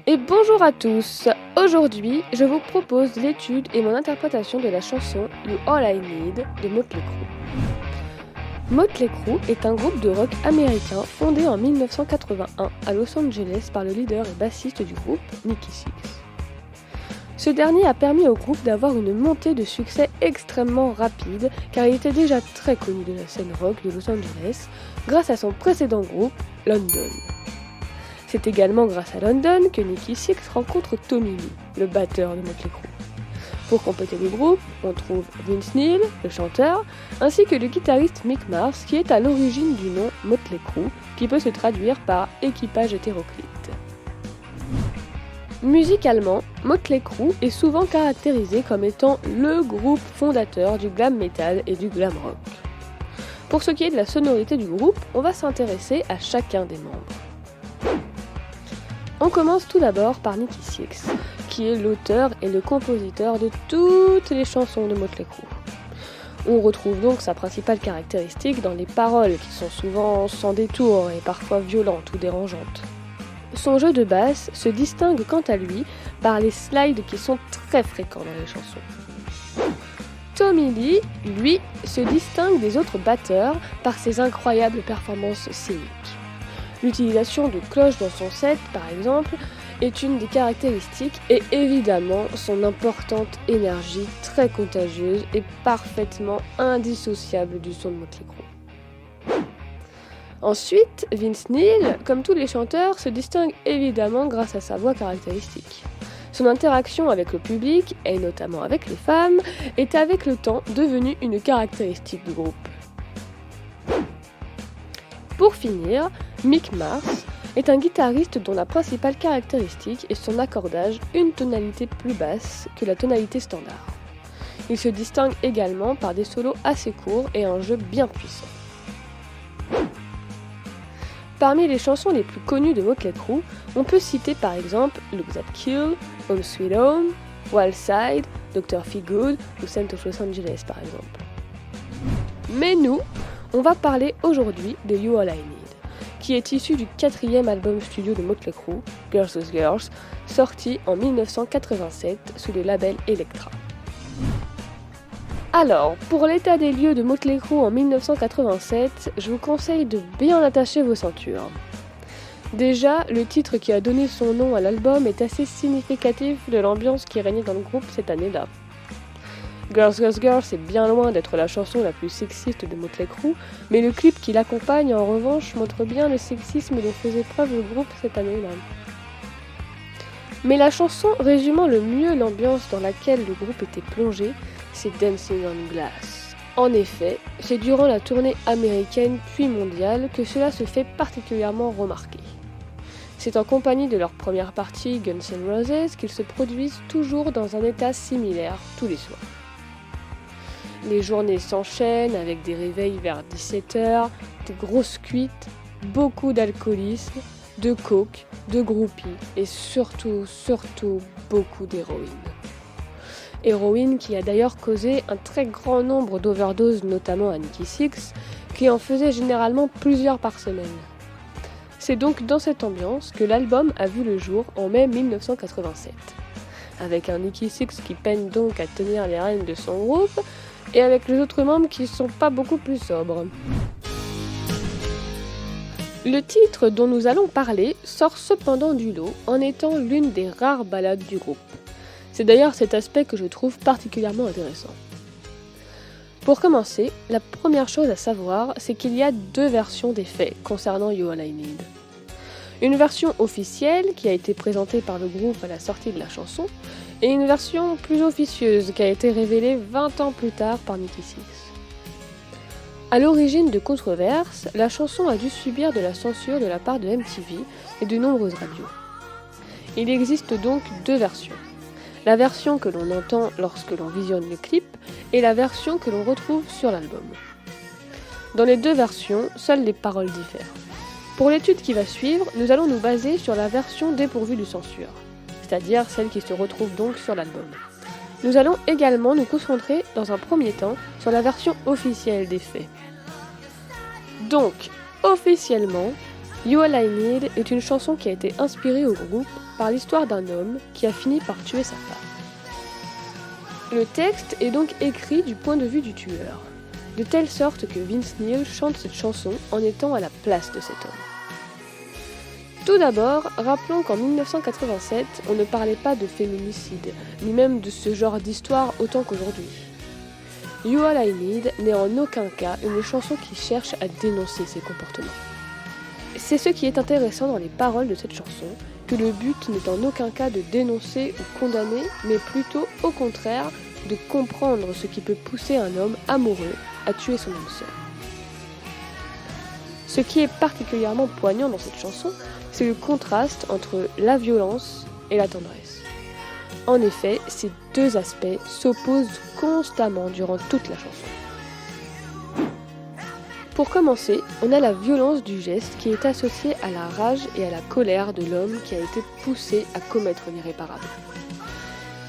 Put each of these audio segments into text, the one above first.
Et bonjour à tous. Aujourd'hui, je vous propose l'étude et mon interprétation de la chanson You All I Need de Motley Crue. Motley Crue est un groupe de rock américain fondé en 1981 à Los Angeles par le leader et bassiste du groupe, Nikki Sixx. Ce dernier a permis au groupe d'avoir une montée de succès extrêmement rapide car il était déjà très connu de la scène rock de Los Angeles grâce à son précédent groupe, London. C'est également grâce à London que Nikki Sixx rencontre Tommy Lee, le batteur de Motley Crue. Pour compléter le groupe, on trouve Vince Neil, le chanteur, ainsi que le guitariste Mick Mars qui est à l'origine du nom Motley Crue, qui peut se traduire par équipage hétéroclite. Musicalement, Motley Crue est souvent caractérisé comme étant le groupe fondateur du glam metal et du glam rock. Pour ce qui est de la sonorité du groupe, on va s'intéresser à chacun des membres. On commence tout d'abord par Nikki Sixx, qui est l'auteur et le compositeur de toutes les chansons de Motley Crue. On retrouve donc sa principale caractéristique dans les paroles qui sont souvent sans détour et parfois violentes ou dérangeantes. Son jeu de basse se distingue quant à lui par les slides qui sont très fréquents dans les chansons. Tommy Lee, lui, se distingue des autres batteurs par ses incroyables performances scéniques. L'utilisation de cloches dans son set, par exemple, est une des caractéristiques et évidemment son importante énergie très contagieuse et parfaitement indissociable du son de Motley Crue. Ensuite, Vince Neil, comme tous les chanteurs, se distingue évidemment grâce à sa voix caractéristique. Son interaction avec le public, et notamment avec les femmes, est avec le temps devenue une caractéristique du groupe. Pour finir, Mick Mars est un guitariste dont la principale caractéristique est son accordage une tonalité plus basse que la tonalité standard. Il se distingue également par des solos assez courts et un jeu bien puissant. Parmi les chansons les plus connues de Motley Crue, on peut citer par exemple Look That Kill, Home Sweet Home, Wild Side, Dr. Feelgood ou Saint of Los Angeles par exemple. Mais nous, on va parler aujourd'hui de You All I Need, qui est issu du 4e album studio de Motley Crue, Girls with Girls, sorti en 1987 sous le label Elektra. Alors, pour l'état des lieux de Motley Crue en 1987, je vous conseille de bien attacher vos ceintures. Déjà, le titre qui a donné son nom à l'album est assez significatif de l'ambiance qui régnait dans le groupe cette année-là. Girls, Girls, Girls est bien loin d'être la chanson la plus sexiste de Motley Crue, mais le clip qui l'accompagne en revanche montre bien le sexisme dont faisait preuve le groupe cette année-là. Mais la chanson résumant le mieux l'ambiance dans laquelle le groupe était plongé, c'est Dancing on Glass. En effet, c'est durant la tournée américaine puis mondiale que cela se fait particulièrement remarquer. C'est en compagnie de leur première partie, Guns N' Roses, qu'ils se produisent toujours dans un état similaire tous les soirs. Les journées s'enchaînent avec des réveils vers 17h, des grosses cuites, beaucoup d'alcoolisme, de coke, de groupies et surtout beaucoup d'héroïne. Héroïne qui a d'ailleurs causé un très grand nombre d'overdoses, notamment à Nikki Sixx, qui en faisait généralement plusieurs par semaine. C'est donc dans cette ambiance que l'album a vu le jour en mai 1987, avec un Nikki Sixx qui peine donc à tenir les rênes de son groupe, et avec les autres membres qui sont pas beaucoup plus sobres. Le titre dont nous allons parler sort cependant du lot en étant l'une des rares ballades du groupe. C'est d'ailleurs cet aspect que je trouve particulièrement intéressant. Pour commencer, la première chose à savoir, c'est qu'il y a deux versions des faits concernant You All I Need. Une version officielle qui a été présentée par le groupe à la sortie de la chanson, et une version plus officieuse qui a été révélée 20 ans plus tard par Nikki Sixx. À l'origine de controverses, la chanson a dû subir de la censure de la part de MTV et de nombreuses radios. Il existe donc deux versions. La version que l'on entend lorsque l'on visionne le clip et la version que l'on retrouve sur l'album. Dans les deux versions, seules les paroles diffèrent. Pour l'étude qui va suivre, nous allons nous baser sur la version dépourvue de censure, c'est-à-dire celle qui se retrouve donc sur l'album. Nous allons également nous concentrer dans un premier temps sur la version officielle des faits. Donc, officiellement, You All I Need est une chanson qui a été inspirée au groupe par l'histoire d'un homme qui a fini par tuer sa femme. Le texte est donc écrit du point de vue du tueur, de telle sorte que Vince Neil chante cette chanson en étant à la place de cet homme. Tout d'abord, rappelons qu'en 1987, on ne parlait pas de féminicide, ni même de ce genre d'histoire autant qu'aujourd'hui. You All I Need n'est en aucun cas une chanson qui cherche à dénoncer ces comportements. C'est ce qui est intéressant dans les paroles de cette chanson, que le but n'est en aucun cas de dénoncer ou condamner, mais plutôt au contraire de comprendre ce qui peut pousser un homme amoureux à tuer son âme sœur. Ce qui est particulièrement poignant dans cette chanson, c'est le contraste entre la violence et la tendresse. En effet, ces deux aspects s'opposent constamment durant toute la chanson. Pour commencer, on a la violence du geste qui est associée à la rage et à la colère de l'homme qui a été poussé à commettre l'irréparable.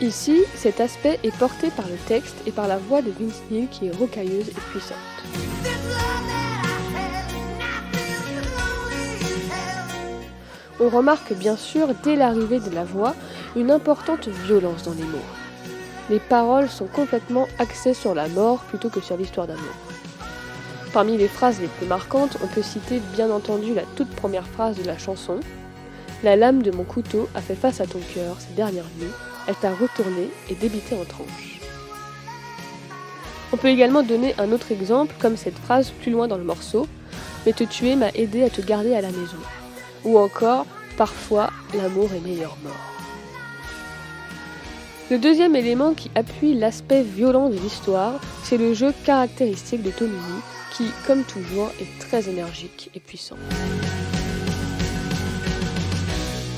Ici, cet aspect est porté par le texte et par la voix de Vince Neil qui est rocailleuse et puissante. On remarque bien sûr, dès l'arrivée de la voix, une importante violence dans les mots. Les paroles sont complètement axées sur la mort plutôt que sur l'histoire d'amour. Parmi les phrases les plus marquantes, on peut citer bien entendu la toute première phrase de la chanson. « La lame de mon couteau a fait face à ton cœur ces dernières nuits, elle t'a retourné et débité en tranches. » On peut également donner un autre exemple, comme cette phrase plus loin dans le morceau « Mais te tuer m'a aidé à te garder à la maison » ou encore « Parfois, l'amour est meilleur mort ». Le deuxième élément qui appuie l'aspect violent de l'histoire, c'est le jeu caractéristique de Tommy Lee, qui, comme toujours, est très énergique et puissant.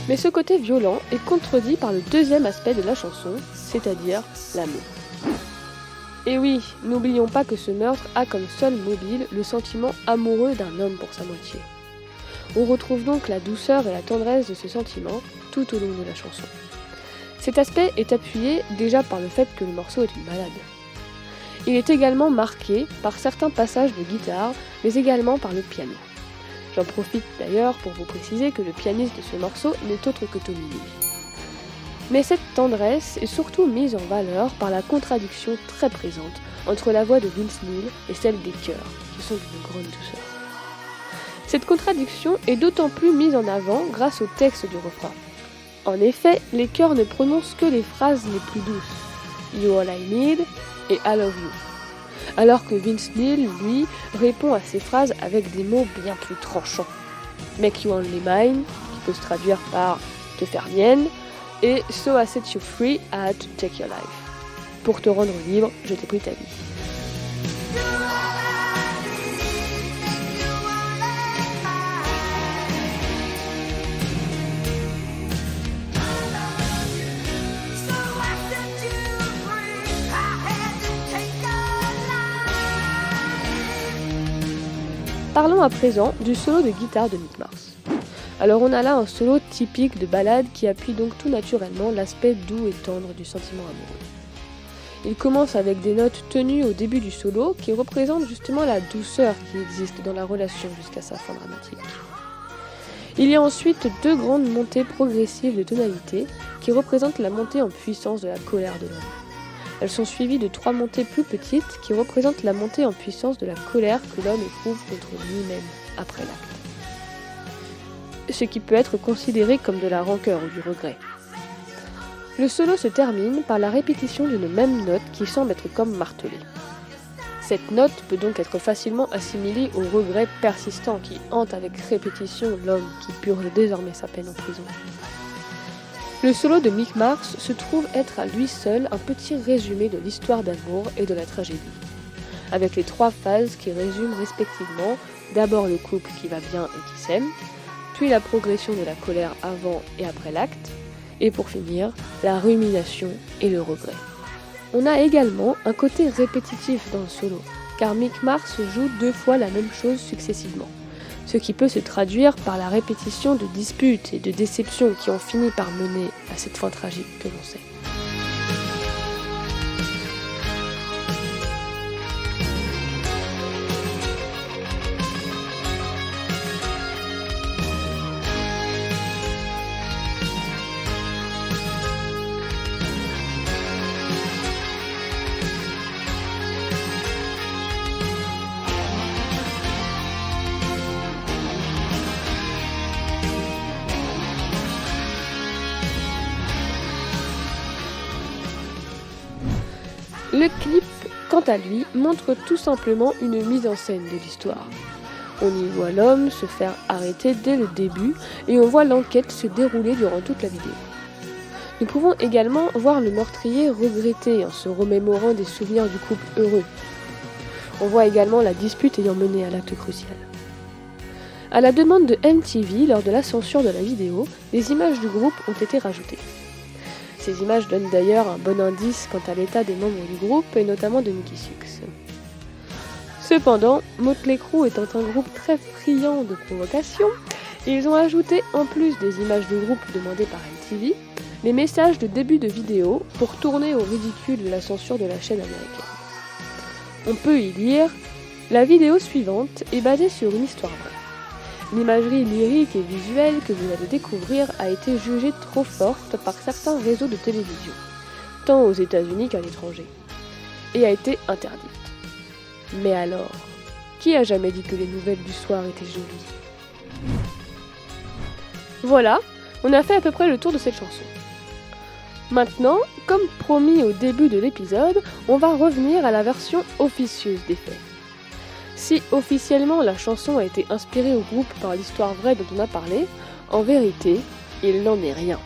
Mais ce côté violent est contredit par le deuxième aspect de la chanson, c'est-à-dire l'amour. Et oui, n'oublions pas que ce meurtre a comme seul mobile le sentiment amoureux d'un homme pour sa moitié. On retrouve donc la douceur et la tendresse de ce sentiment tout au long de la chanson. Cet aspect est appuyé déjà par le fait que le morceau est une ballade. Il est également marqué par certains passages de guitare, mais également par le piano. J'en profite d'ailleurs pour vous préciser que le pianiste de ce morceau n'est autre que Tommy Lee. Mais cette tendresse est surtout mise en valeur par la contradiction très présente entre la voix de Vince Neil et celle des chœurs, qui sont d'une grande douceur. Cette contradiction est d'autant plus mise en avant grâce au texte du refrain. En effet, les chœurs ne prononcent que les phrases les plus douces, You All I Need et I Love You, alors que Vince Neil, lui, répond à ces phrases avec des mots bien plus tranchants. Make You Only Mine, qui peut se traduire par te faire mienne, et So I Set You Free, I Had to Take Your Life. Pour te rendre libre, je t'ai pris ta vie. Parlons à présent du solo de guitare de Mick Mars. Alors on a là un solo typique de ballade qui appuie donc tout naturellement l'aspect doux et tendre du sentiment amoureux. Il commence avec des notes tenues au début du solo qui représentent justement la douceur qui existe dans la relation jusqu'à sa fin dramatique. Il y a ensuite deux grandes montées progressives de tonalité qui représentent la montée en puissance de la colère de l'homme. Elles sont suivies de trois montées plus petites qui représentent la montée en puissance de la colère que l'homme éprouve contre lui-même après l'acte. Ce qui peut être considéré comme de la rancœur ou du regret. Le solo se termine par la répétition d'une même note qui semble être comme martelée. Cette note peut donc être facilement assimilée au regret persistant qui hante avec répétition l'homme qui purge désormais sa peine en prison. Le solo de Mick Mars se trouve être à lui seul un petit résumé de l'histoire d'amour et de la tragédie, avec les trois phases qui résument respectivement d'abord le couple qui va bien et qui s'aime, puis la progression de la colère avant et après l'acte, et pour finir, la rumination et le regret. On a également un côté répétitif dans le solo, car Mick Mars joue deux fois la même chose successivement, ce qui peut se traduire par la répétition de disputes et de déceptions qui ont fini par mener à cette fin tragique que l'on sait. Le clip, quant à lui, montre tout simplement une mise en scène de l'histoire. On y voit l'homme se faire arrêter dès le début et on voit l'enquête se dérouler durant toute la vidéo. Nous pouvons également voir le meurtrier regretter en se remémorant des souvenirs du couple heureux. On voit également la dispute ayant mené à l'acte crucial. À la demande de MTV, lors de la censure de la vidéo, des images du groupe ont été rajoutées. Ces images donnent d'ailleurs un bon indice quant à l'état des membres du groupe et notamment de Nikki Sixx. Cependant, Motley Crue étant un groupe très friand de provocation, ils ont ajouté, en plus des images du groupe demandées par MTV, les messages de début de vidéo pour tourner au ridicule de la censure de la chaîne américaine. On peut y lire « La vidéo suivante est basée sur une histoire vraie. L'imagerie lyrique et visuelle que vous allez découvrir a été jugée trop forte par certains réseaux de télévision, tant aux États-Unis qu'à l'étranger, et a été interdite. Mais alors, qui a jamais dit que les nouvelles du soir étaient jolies ? Voilà, on a fait à peu près le tour de cette chanson. Maintenant, comme promis au début de l'épisode, on va revenir à la version officieuse des faits. Si officiellement la chanson a été inspirée au groupe par l'histoire vraie dont on a parlé, en vérité, il n'en est rien.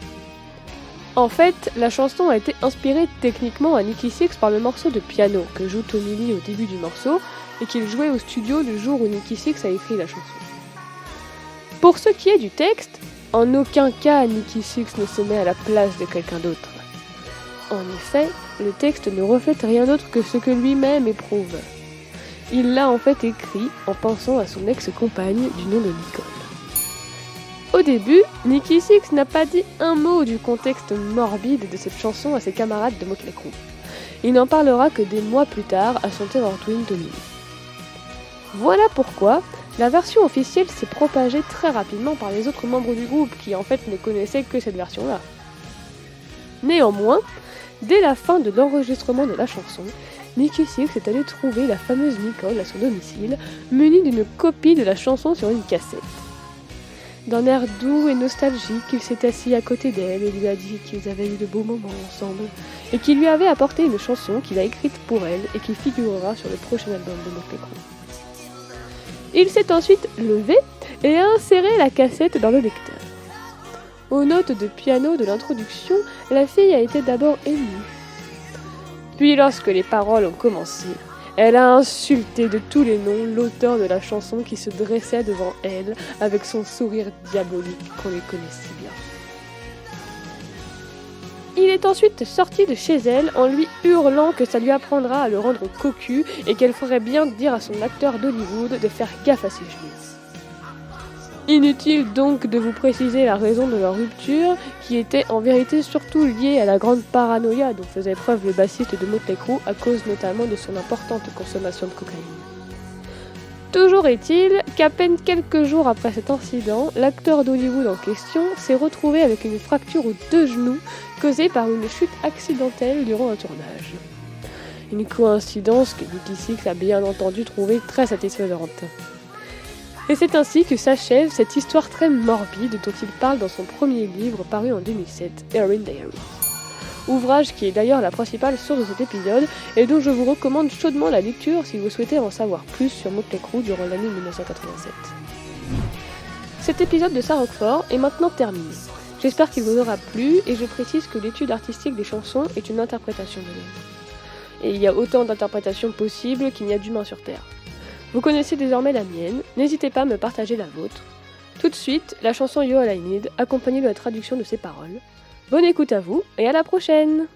En fait, la chanson a été inspirée techniquement à Nikki Sixx par le morceau de piano que joue Tommy Lee au début du morceau et qu'il jouait au studio le jour où Nikki Sixx a écrit la chanson. Pour ce qui est du texte, en aucun cas Nikki Sixx ne se met à la place de quelqu'un d'autre. En effet, le texte ne reflète rien d'autre que ce que lui-même éprouve. Il l'a en fait écrit en pensant à son ex-compagne du nom de Nicole. Au début, Nikki Sixx n'a pas dit un mot du contexte morbide de cette chanson à ses camarades de Motley Crue. Il n'en parlera que des mois plus tard à son terror twin Tommy Lee. Voilà pourquoi la version officielle s'est propagée très rapidement par les autres membres du groupe qui en fait ne connaissaient que cette version-là. Néanmoins, dès la fin de l'enregistrement de la chanson, Nikki Sixx est allé trouver la fameuse Nicole à son domicile, munie d'une copie de la chanson sur une cassette. D'un air doux et nostalgique, il s'est assis à côté d'elle et lui a dit qu'ils avaient eu de beaux moments ensemble, et qu'il lui avait apporté une chanson qu'il a écrite pour elle et qui figurera sur le prochain album de Motley Crue. Il s'est ensuite levé et a inséré la cassette dans le lecteur. Aux notes de piano de l'introduction, la fille a été d'abord émue. Puis lorsque les paroles ont commencé, elle a insulté de tous les noms l'auteur de la chanson qui se dressait devant elle avec son sourire diabolique qu'on les connaît si bien. Il est ensuite sorti de chez elle en lui hurlant que ça lui apprendra à le rendre cocu et qu'elle ferait bien de dire à son acteur d'Hollywood de faire gaffe à ses genoux. Inutile donc de vous préciser la raison de leur rupture, qui était en vérité surtout liée à la grande paranoïa dont faisait preuve le bassiste de Motley Crue à cause notamment de son importante consommation de cocaïne. Toujours est-il qu'à peine quelques jours après cet incident, l'acteur d'Hollywood en question s'est retrouvé avec une fracture aux 2 genoux causée par une chute accidentelle durant un tournage. Une coïncidence que Nikki Sixx a bien entendu trouver très satisfaisante. Et c'est ainsi que s'achève cette histoire très morbide dont il parle dans son premier livre paru en 2007, Erin Diaries. Ouvrage qui est d'ailleurs la principale source de cet épisode et dont je vous recommande chaudement la lecture si vous souhaitez en savoir plus sur Motley Crue durant l'année 1987. Cet épisode de Sarah Roquefort est maintenant terminé. J'espère qu'il vous aura plu et je précise que l'étude artistique des chansons est une interprétation de l'œuvre. Et il y a autant d'interprétations possibles qu'il n'y a d'humains sur Terre. Vous connaissez désormais la mienne, n'hésitez pas à me partager la vôtre. Tout de suite, la chanson You All I Need, accompagnée de la traduction de ses paroles. Bonne écoute à vous, et à la prochaine!